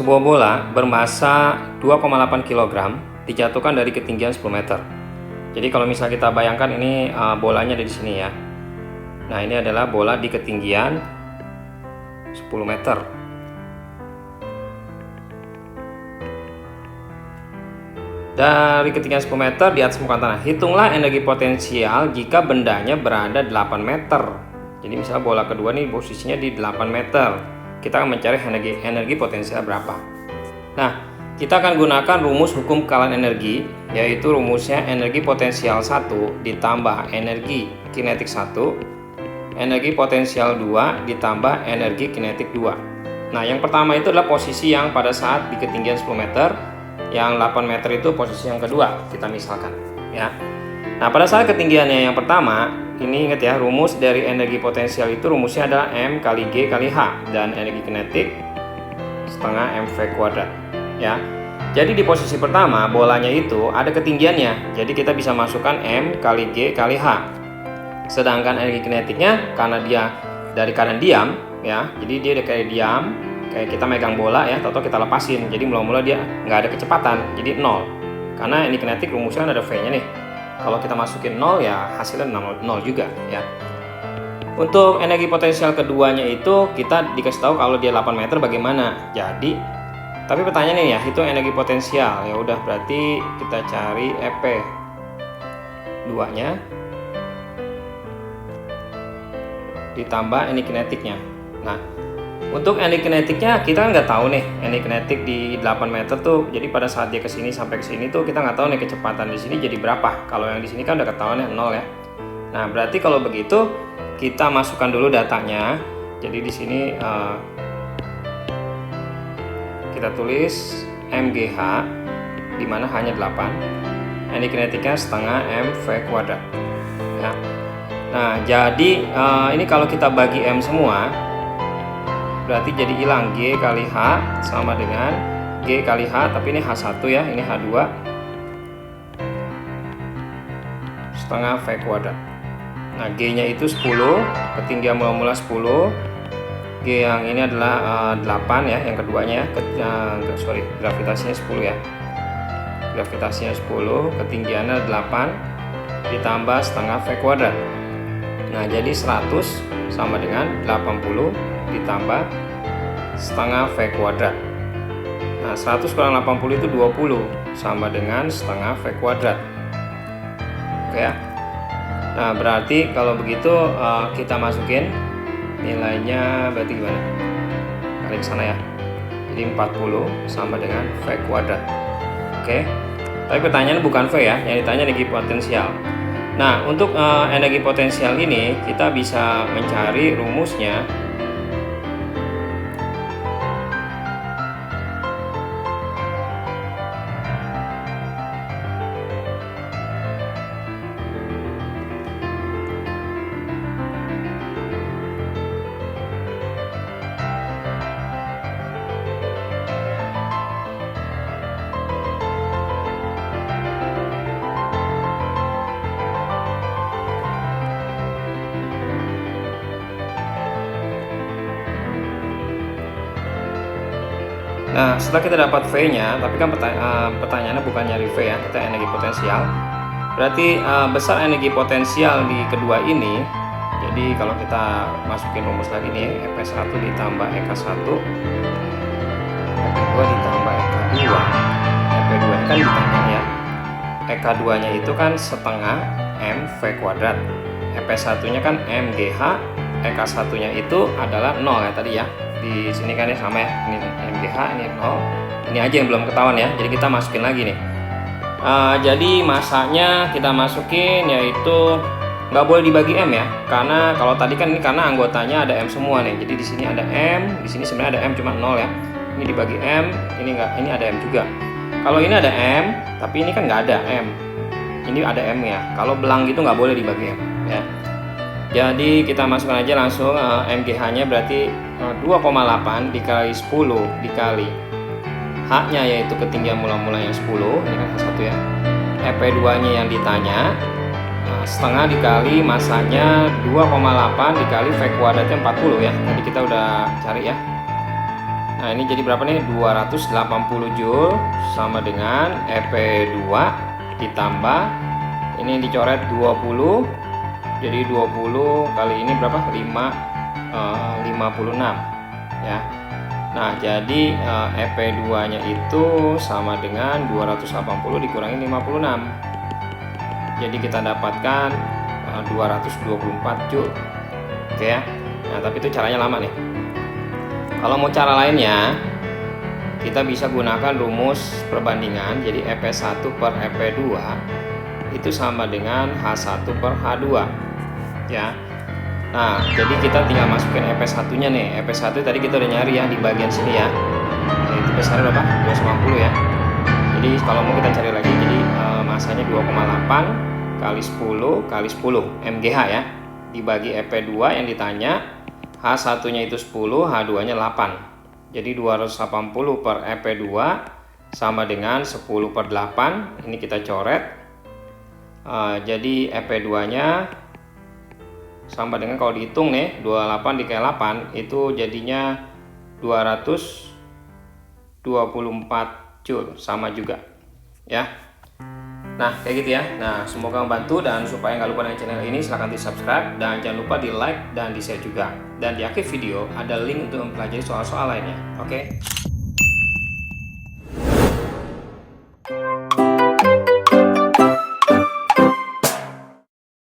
Sebuah bola bermasa 2,8 kg dijatuhkan dari ketinggian 10 meter. Jadi kalau misalnya kita bayangkan ini bolanya ada di sini ya. Nah, ini adalah bola di ketinggian 10 meter. Dari ketinggian 10 meter di atas permukaan tanah. Hitunglah energi potensial jika bendanya berada 8 meter. Jadi misalnya bola kedua nih posisinya di 8 meter. Kita akan mencari energi potensial berapa. Nah, kita akan gunakan rumus hukum kekalahan energi, yaitu rumusnya energi potensial 1 ditambah energi kinetik 1, energi potensial 2 ditambah energi kinetik 2. Nah, yang pertama itu adalah posisi yang pada saat di ketinggian 10 meter, yang 8 meter itu posisi yang kedua, kita misalkan ya. Nah, pada saat ketinggiannya yang pertama, ini ingat ya, rumus dari energi potensial itu rumusnya adalah M kali G kali H, dan energi kinetik setengah MV kuadrat ya. Jadi di posisi pertama bolanya itu ada ketinggiannya, jadi kita bisa masukkan M kali G kali H. Sedangkan energi kinetiknya karena dia dari keadaan diam ya, jadi dia kayak diam, kayak kita megang bola ya, atau kita lepasin, jadi mula-mula dia nggak ada kecepatan, jadi 0. Karena energi kinetik rumusnya ada V-nya nih. Kalau kita masukin 0 ya hasilnya 0 juga ya. Untuk energi potensial keduanya itu kita dikasih tahu kalau dia 8 meter bagaimana. Jadi tapi pertanyaannya ya, itu energi potensial. Ya udah, berarti kita cari EP 2-nya ditambah energi kinetiknya. Nah, untuk energi kinetiknya kita nggak tahu nih, energi kinetik di 8 meter tuh. Jadi pada saat dia kesini sampai kesini tuh kita nggak tahu nih kecepatan di sini jadi berapa. Kalau yang di sini kan udah ketahuan ya 0 ya. Nah, berarti kalau begitu kita masukkan dulu datanya. Jadi di sini kita tulis MGH di mana hanya 8. Energi kinetiknya setengah MV kuadrat. Ya. Nah, jadi ini kalau kita bagi M semua, berarti jadi hilang G kali H sama dengan G kali H, tapi ini H1 ya, ini H2 setengah V kuadrat. Nah, G-nya itu 10, ketinggian mula-mula 10. G yang ini adalah 8 ya, yang keduanya ya, gravitasinya 10 ya. Gravitasinya 10, ketinggiannya 8 ditambah setengah V kuadrat. Nah, jadi 100 sama dengan 80 ditambah setengah V kuadrat. Nah, 100 kurang 80 itu 20 sama dengan setengah V kuadrat. Oke ya. Nah, berarti kalau begitu kita masukin nilainya, berarti gimana? Kali ke sana ya. Jadi 40 sama dengan V kuadrat. Oke. Tapi pertanyaan bukan V ya, yang ditanya energi potensial. Nah, untuk energi potensial ini kita bisa mencari rumusnya. Nah, setelah kita dapat V-nya, tapi kan pertanyaannya bukan nyari V ya, kita energi potensial. Berarti besar energi potensial di kedua ini. Jadi kalau kita masukin rumus lagi nih, EP1 ditambah EK1, EP2 ditambah EK2. EP2 ini kan ditanya ya. EK2-nya itu kan setengah MV kuadrat. EP1-nya kan MGH, EK1-nya itu adalah 0 ya tadi ya. Di sini kan ya sama ya, ini MGH, ini 0. Ini aja yang belum ketahuan ya, jadi kita masukin lagi nih. Jadi masanya kita masukin, yaitu nggak boleh dibagi M ya, karena kalau tadi kan ini karena anggotanya ada M semua nih. Jadi di sini ada M, di sini sebenarnya ada M cuma 0 ya. Ini dibagi M, ini enggak, ini ada M juga. Kalau ini ada M, tapi ini kan nggak ada M. Ini ada M ya. Kalau belang gitu nggak boleh dibagi M ya. Jadi kita masukkan aja langsung MGH-nya berarti 2,8 dikali 10 dikali H-nya, yaitu ketinggian mula-mula yang 10, ini kan H1 ya. EP2-nya yang ditanya setengah dikali masanya 2,8 dikali V kuadratnya 40 ya. Tadi kita udah cari ya. Nah, ini jadi berapa nih? 280 Joule sama dengan EP2 ditambah ini dicoret 20. Jadi 20 kali ini berapa? 56 ya. Nah, jadi EP2-nya itu sama dengan 280 dikurangi 56. Jadi kita dapatkan 224 Joule. Oke ya. Nah, tapi itu caranya lama nih. Kalau mau cara lainnya, kita bisa gunakan rumus perbandingan. Jadi EP1 per EP2 itu sama dengan H1 per H2 ya. Nah, jadi kita tinggal masukin EP1 nya nih. EP1 tadi kita udah nyari ya di bagian sini ya. Nah, itu besarnya berapa? 250 ya. Jadi kalau mau kita cari lagi, jadi masanya 2,8 kali 10 kali 10 mgh ya, dibagi EP2 yang ditanya. H1 nya itu 10, H2 nya 8. Jadi 280 per EP2 sama dengan 10 per 8. Ini kita coret. Jadi EP2 nya sama dengan, kalau dihitung nih 28 dikali 8 itu jadinya 224 Joule, sama juga ya. Nah, kayak gitu ya. Nah, semoga membantu, dan supaya nggak lupa dengan channel ini silahkan di subscribe dan jangan lupa di like dan di share juga. Dan di akhir video ada link untuk mempelajari soal-soal lainnya. Oke.